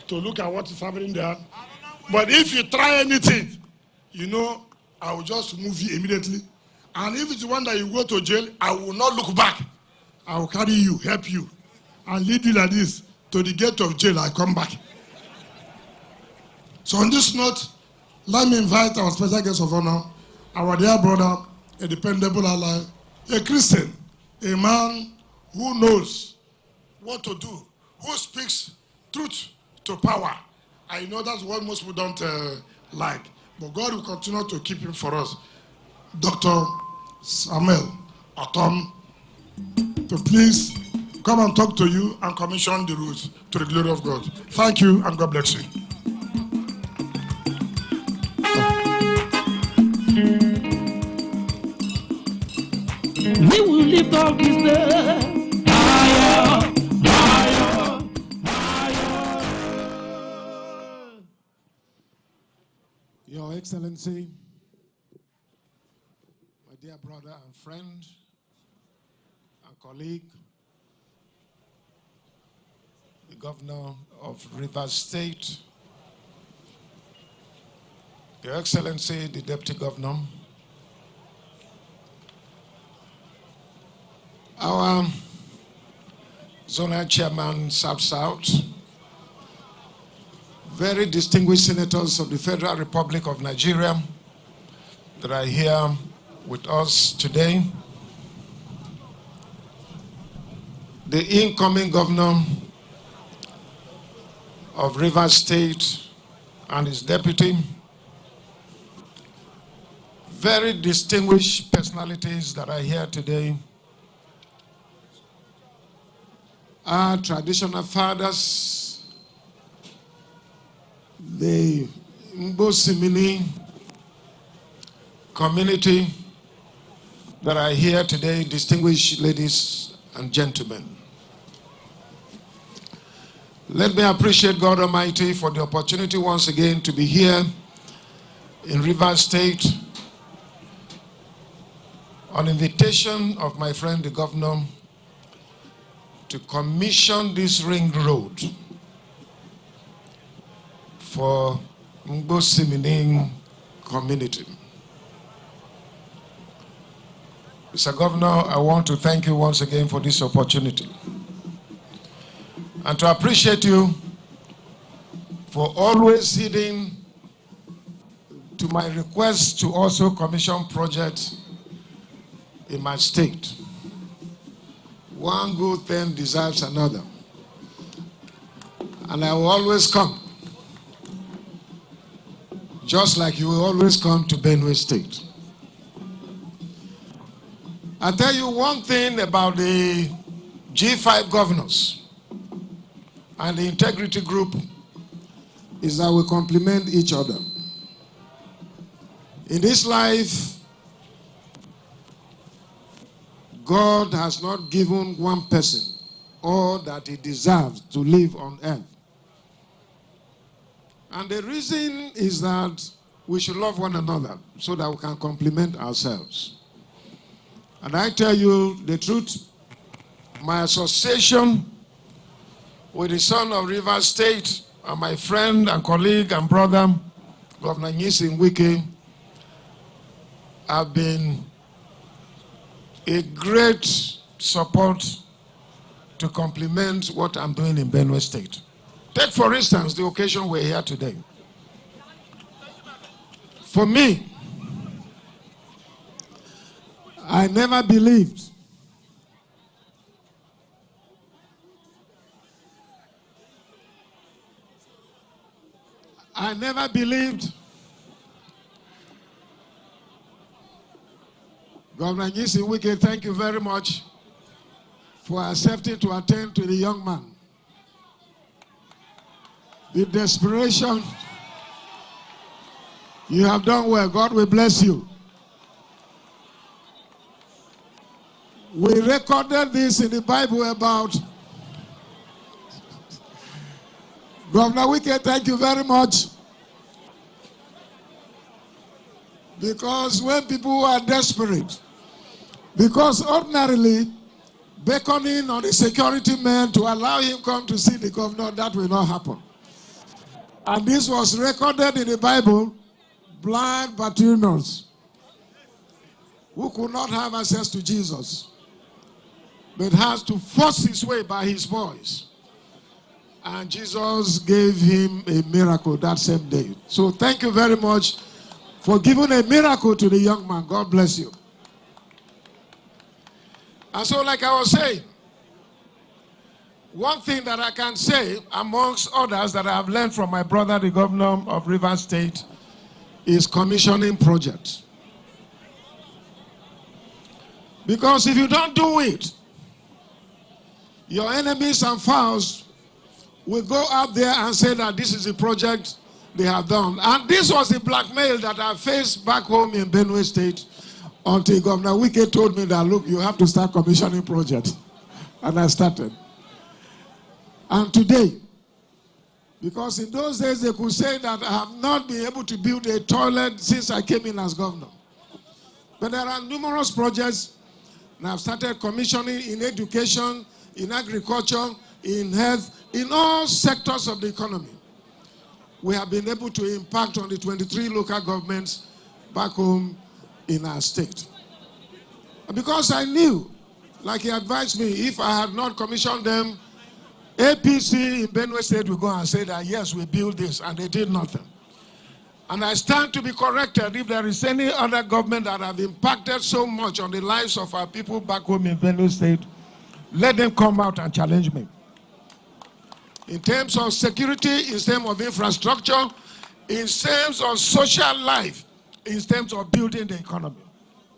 to look at what is happening there. But if you try anything, I will just move you immediately. And if it's one that you go to jail, I will not look back. I will carry you, help you, and lead you like this to the gate of jail. I come back. So on this note, let me invite our special guest of honor, our dear brother, a dependable ally, a Christian, a man who knows what to do, who speaks truth to power. I know that's what most people don't like, but God will continue to keep him for us. Dr. Samuel Ortom, to please come and talk to you and commission the rules to the glory of God. Thank you, and God bless you. We will lift up his name higher, higher, higher. Your Excellency, my dear brother and friend and colleague, the Governor of Rivers State, Your Excellency, the Deputy Governor, our Zonal Chairman, South-South, very distinguished senators of the Federal Republic of Nigeria that are here with us today, the incoming Governor of Rivers State and his deputy, very distinguished personalities that are here today, our traditional fathers, the Mbosimini community that are here today, distinguished ladies and gentlemen. Let me appreciate God Almighty for the opportunity once again to be here in Rivers State on invitation of my friend the Governor to commission this ring road for Mbosimini community. Mr. Governor, I want to thank you once again for this opportunity and to appreciate you for always heeding to my request to also commission projects in my state. One good thing deserves another. And I will always come, just like you will always come to Benue State. I'll tell you one thing about the G5 governors and the integrity group is that we complement each other. In this life, God has not given one person all that he deserves to live on earth. And the reason is that we should love one another so that we can complement ourselves. And I tell you the truth, my association with the son of Rivers State and my friend and colleague and brother, Governor Nyesom Wike, have been a great support to complement what I'm doing in Benue State. Take, for instance, the occasion we're here today. For me, I never believed Governor Nyesom Wike, thank you very much for accepting to attend to the young man. The desperation, you have done well. God will bless you. We recorded this in the Bible about Governor Wike, thank you very much. Because when people are desperate, because ordinarily beckoning on the security men to allow him come to see the governor, that will not happen. And this was recorded in the Bible, blind Bartimaeus, who could not have access to Jesus, but has to force his way by his voice. And Jesus gave him a miracle that same day. So thank you very much for giving a miracle to the young man. God bless you. And so, like I was saying, one thing that I can say, amongst others that I have learned from my brother, the governor of Rivers State, is commissioning projects. Because if you don't do it, your enemies and foes will go out there and say that this is the project they have done. And this was the blackmail that I faced back home in Benue State until Governor Wike told me that, look, you have to start commissioning projects. And I started. And today, because in those days they could say that I have not been able to build a toilet since I came in as governor. But there are numerous projects, and I've started commissioning in education, in agriculture, in health, in all sectors of the economy. We have been able to impact on the 23 local governments back home in our state. Because I knew, like he advised me, if I had not commissioned them, APC in Benue State will go and say that, yes, we built this, and they did nothing. And I stand to be corrected if there is any other government that have impacted so much on the lives of our people back home in Benue State, let them come out and challenge me. In terms of security, in terms of infrastructure, in terms of social life, in terms of building the economy.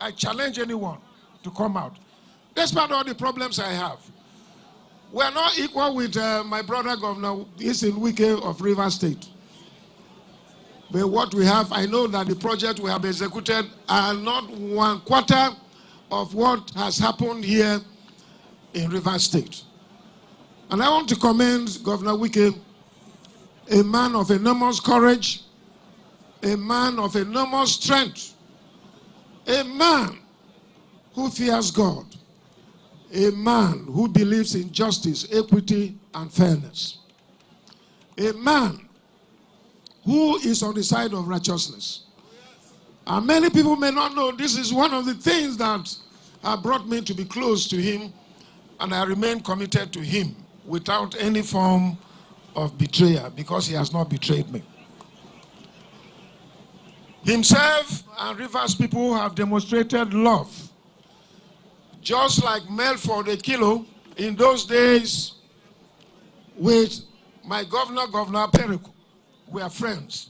I challenge anyone to come out. Despite all the problems I have. We are not equal with my brother governor, he's in Wike of Rivers State. But what we have, I know that the project we have executed are not 1/4 of what has happened here in Rivers State. And I want to commend Governor Wike, a man of enormous courage, a man of enormous strength, a man who fears God, a man who believes in justice, equity, and fairness, a man who is on the side of righteousness. And many people may not know this is one of the things that have brought me to be close to him, and I remain committed to him without any form of betrayal, because he has not betrayed me. Himself and Rivers people have demonstrated love. Just like Melford Ekilo in those days with my governor, Governor Perico, we are friends.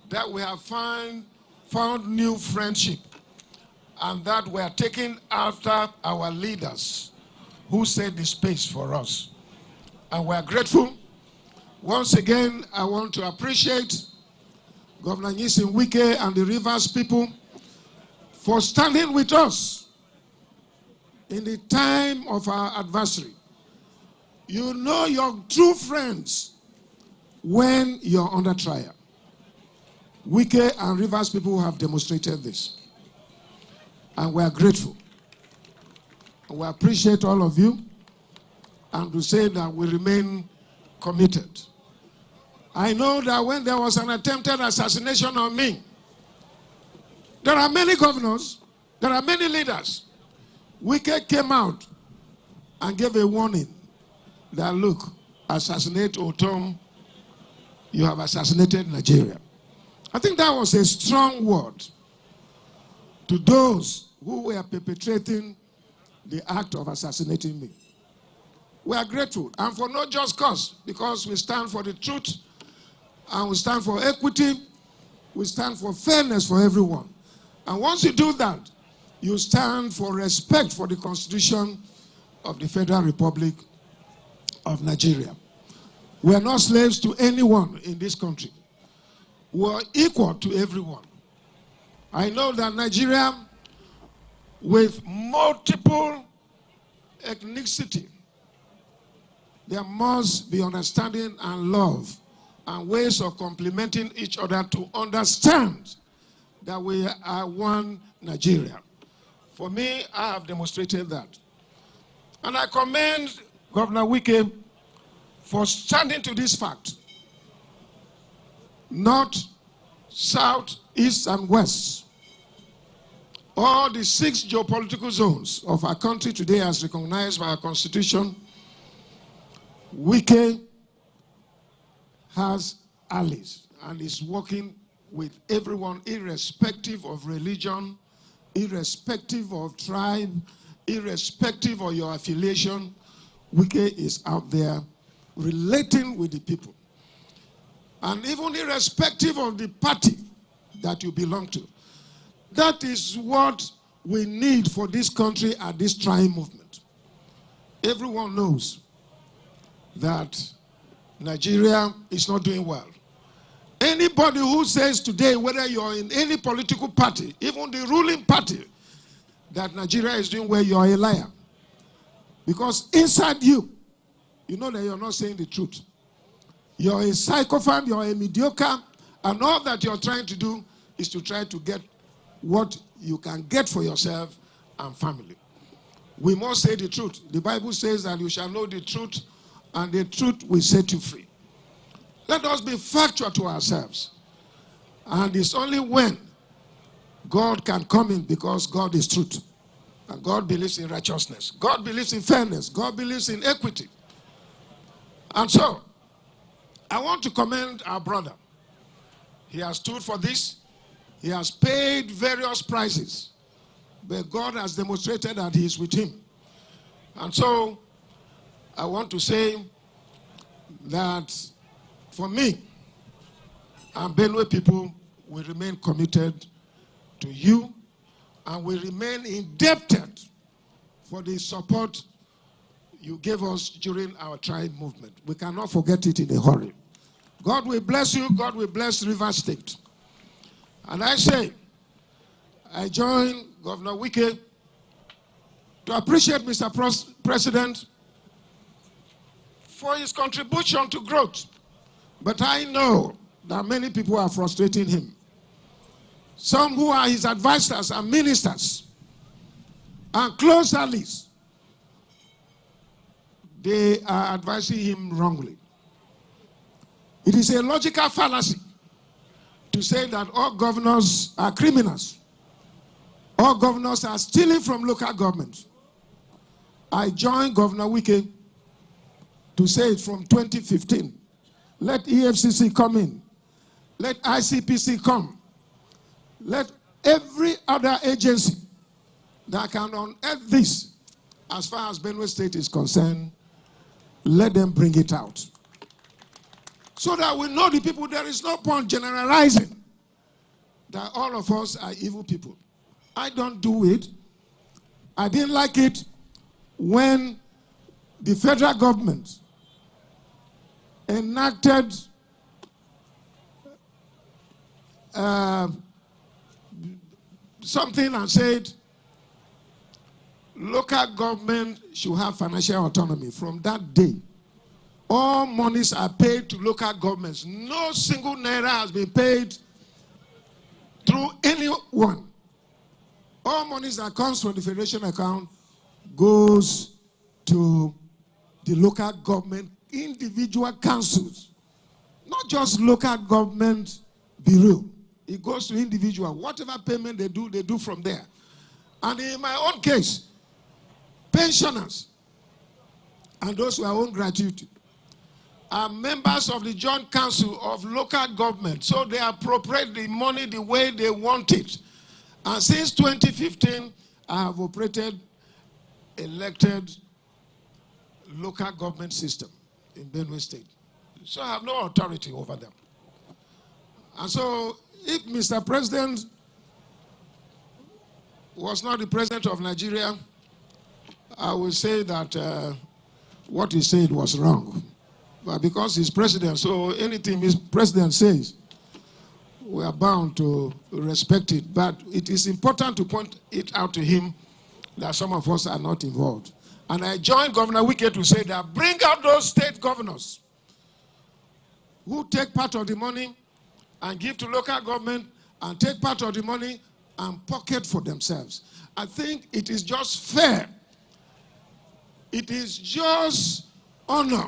That we have found new friendship, and that we are taking after our leaders who set the space for us. And we are grateful. Once again, I want to appreciate Governor Nyesom Wike and the Rivers people for standing with us in the time of our adversary. You know your true friends when you're under trial. Wike and Rivers people have demonstrated this. And we are grateful. And we appreciate all of you, and to say that we remain committed. I know that when there was an attempted assassination on me, there are many governors, there are many leaders. Wike came out and gave a warning that, look, assassinate Ortom, you have assassinated Nigeria. I think that was a strong word to those who were perpetrating the act of assassinating me. We are grateful, and for no just cause, because we stand for the truth, and we stand for equity, we stand for fairness for everyone. And once you do that, you stand for respect for the Constitution of the Federal Republic of Nigeria. We are not slaves to anyone in this country. We are equal to everyone. I know that Nigeria, with multiple ethnicity, there must be understanding and love and ways of complementing each other to understand that we are one Nigeria. For me, I have demonstrated that. And I commend Governor Wike for standing to this fact. north, south, east, and west. All the 6 geopolitical zones of our country today, as recognized by our constitution, Wike has allies and is working with everyone, irrespective of religion, irrespective of tribe, irrespective of your affiliation. Wike is out there relating with the people. And even irrespective of the party that you belong to. That is what we need for this country at this trying movement. Everyone knows that Nigeria is not doing well. Anybody who says today, whether you're in any political party, even the ruling party, that Nigeria is doing well, you're a liar. Because inside you, you know that you're not saying the truth. You're a sycophant, you're a mediocre, and all that you're trying to do is to try to get what you can get for yourself and family. We must say the truth. The Bible says that you shall know the truth, and the truth will set you free. Let us be factual to ourselves. And it's only when God can come in, because God is truth. And God believes in righteousness. God believes in fairness. God believes in equity. And so, I want to commend our brother. He has stood for this. He has paid various prices. But God has demonstrated that he is with him. And so, I want to say that for me and Benue people, we remain committed to you, and we remain indebted for the support you gave us during our tribe movement. We cannot forget it in a hurry. God will bless you. God will bless Rivers State. And I say, I join Governor Wike to appreciate Mr. President for his contribution to growth. But I know that many people are frustrating him. Some who are his advisors and ministers and close allies, they are advising him wrongly. It is a logical fallacy to say that all governors are criminals. All governors are stealing from local governments. I joined Governor Wike to say it from 2015. Let EFCC come in. Let ICPC come. Let every other agency that can unearth this, as far as Benue State is concerned, let them bring it out. So that we know the people. There is no point generalizing that all of us are evil people. I don't do it. I didn't like it when the federal government enacted something and said local government should have financial autonomy. From that day, all monies are paid to local governments. No single naira has been paid through anyone. All monies that comes from the federation account goes to the local government, individual councils, not just local government bureau. It goes to individual. Whatever payment they do from there. And in my own case, pensioners and those who are on gratuity are members of the Joint Council of Local Government. So they appropriate the money the way they want it. And since 2015, I have operated elected local government system in Benue State. So I have no authority over them. And so if Mr. President was not the president of Nigeria, I will say that what he said was wrong. But because he's president, so anything his president says, we are bound to respect it. But it is important to point it out to him that some of us are not involved. And I joined Governor Wike to say that bring out those state governors who take part of the money and give to local government and take part of the money and pocket for themselves. I think it is just fair. It is just honor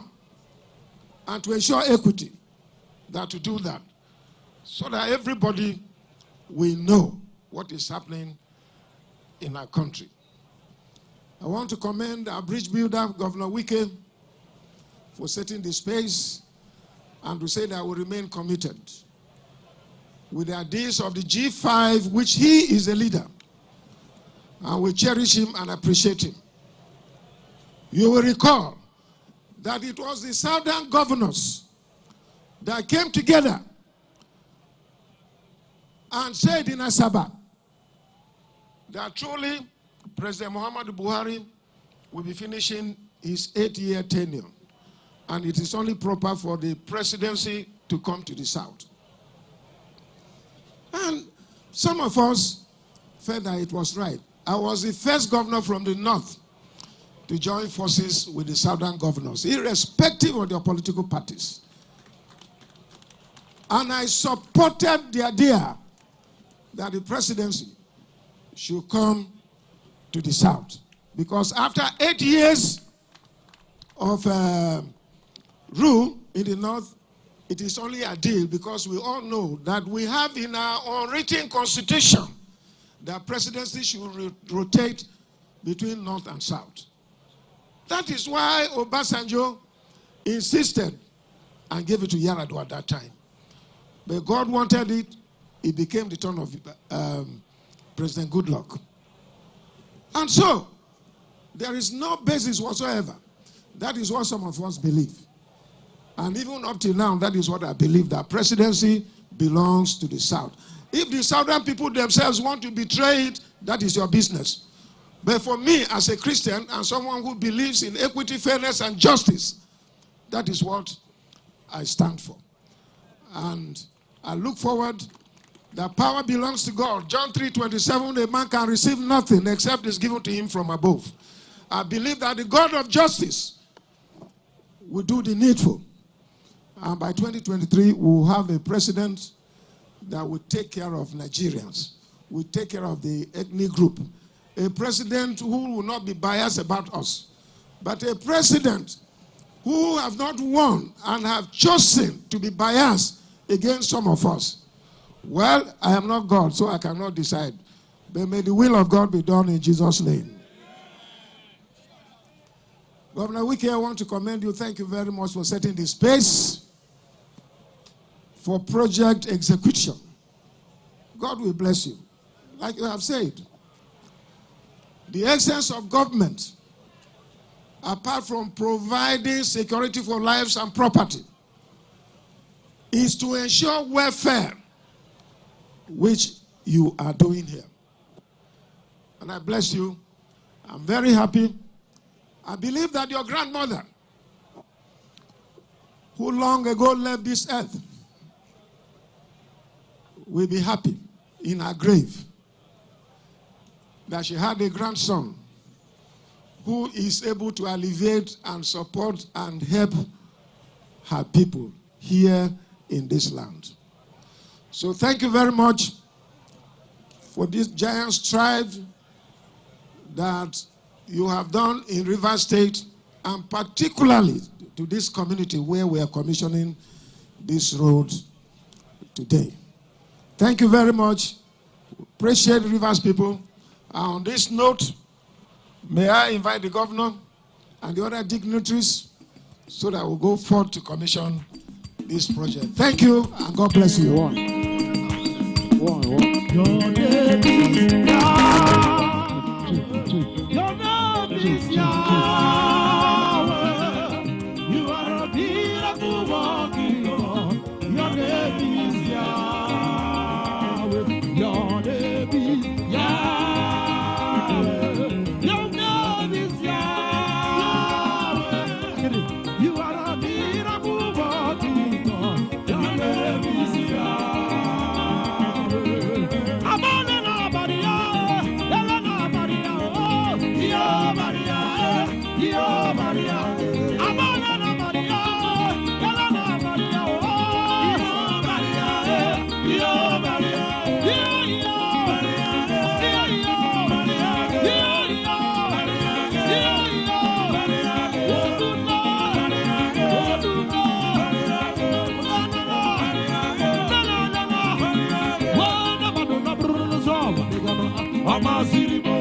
and to ensure equity that to do that. so that everybody will know what is happening in our country. I want to commend our bridge builder, Governor Wike, for setting the space and to say that we remain committed with the ideas of the G5, which he is a leader. And we cherish him and appreciate him. You will recall that it was the southern governors that came together and said in Asaba that truly President Muhammadu Buhari will be finishing his 8-year tenure. And it is only proper for the presidency to come to the south. And some of us felt that it was right. I was the first governor from the north to join forces with the southern governors, irrespective of their political parties. And I supported the idea that the presidency should come to the south. Because after 8 years of rule in the north, it is only a deal, because we all know that we have in our unwritten constitution that presidency should rotate between north and south. That is why Obasanjo insisted and gave it to Yar'Adua at that time. But God wanted it. It became the turn of President Goodluck. And so, there is no basis whatsoever. That is what some of us believe. And even up till now, that is what I believe, that presidency belongs to the South. If the Southern people themselves want to betray it, that is your business. But for me, as a Christian and someone who believes in equity, fairness, and justice, that is what I stand for. And I look forward that power belongs to God. John 3:27, a man can receive nothing except is given to him from above. I believe that the God of justice will do the needful. And by 2023, we will have a president that will take care of Nigerians, will take care of the ethnic group. A president who will not be biased about us, but a president who have not won and have chosen to be biased against some of us. Well, I am not God, so I cannot decide. But may the will of God be done in Jesus' name. Governor Wike, I want to commend you. Thank you very much for setting the space for project execution. God will bless you. Like you have said, the essence of government, apart from providing security for lives and property, is to ensure welfare, which you are doing here. And I bless you. I'm very happy. I believe that your grandmother, who long ago left this earth, will be happy in her grave that she had a grandson who is able to alleviate and support and help her people here in this land. So thank you very much for this giant strive that you have done in Rivers State, and particularly to this community where we are commissioning this road today. Thank you very much. Appreciate Rivers people. On this note, may I invite the governor and the other dignitaries so that we'll go forth to commission this project. Thank you, and God bless you. One. Your name is Yahweh. Your name is Yahweh. You are a miracle walking God. Your name is Yahweh. Your name is Yahweh. Your name is Yahweh. You are a miracle walking God. Your name is Yahweh. Amana Maria, Elena Maria, oh, Maria. Ọmọ Siribo.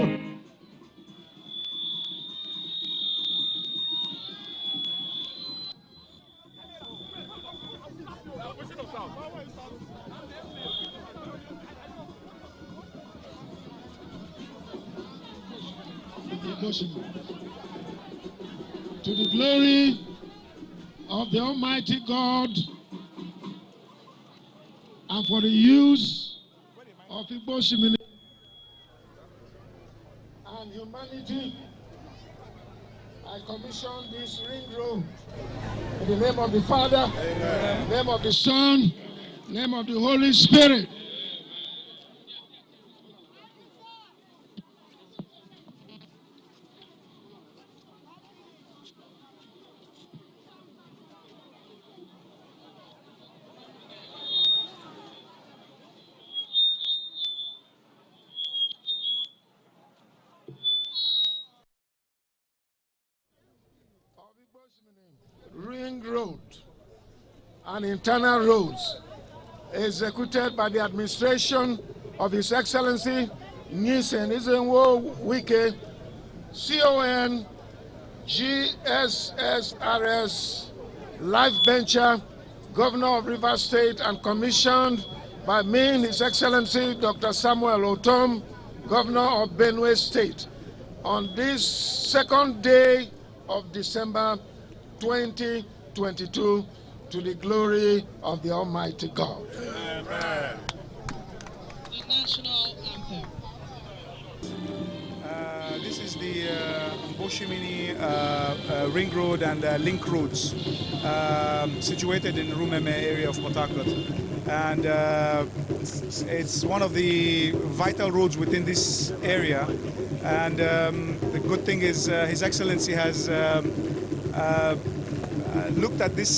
To the glory of the Almighty God and for the use of Igboshimini and humanity, I commission this ring road in the name of the Father, Amen. Name of the Son, name of the Holy Spirit. Ring road and internal roads executed by the administration of His Excellency Nyesom Ezenwo Wike, CON GSSRS Life Venture, Governor of Rivers State, and commissioned by me, His Excellency Dr. Samuel Ortom, Governor of Benue State, on this second day of December 2022, to the glory of the Almighty God. Amen. The national anthem. This is the Igboshimini Ring Road and Link Roads situated in Rumeme area of Port Harcourt. And it's one of the vital roads within this area. And the good thing is His Excellency has looked at this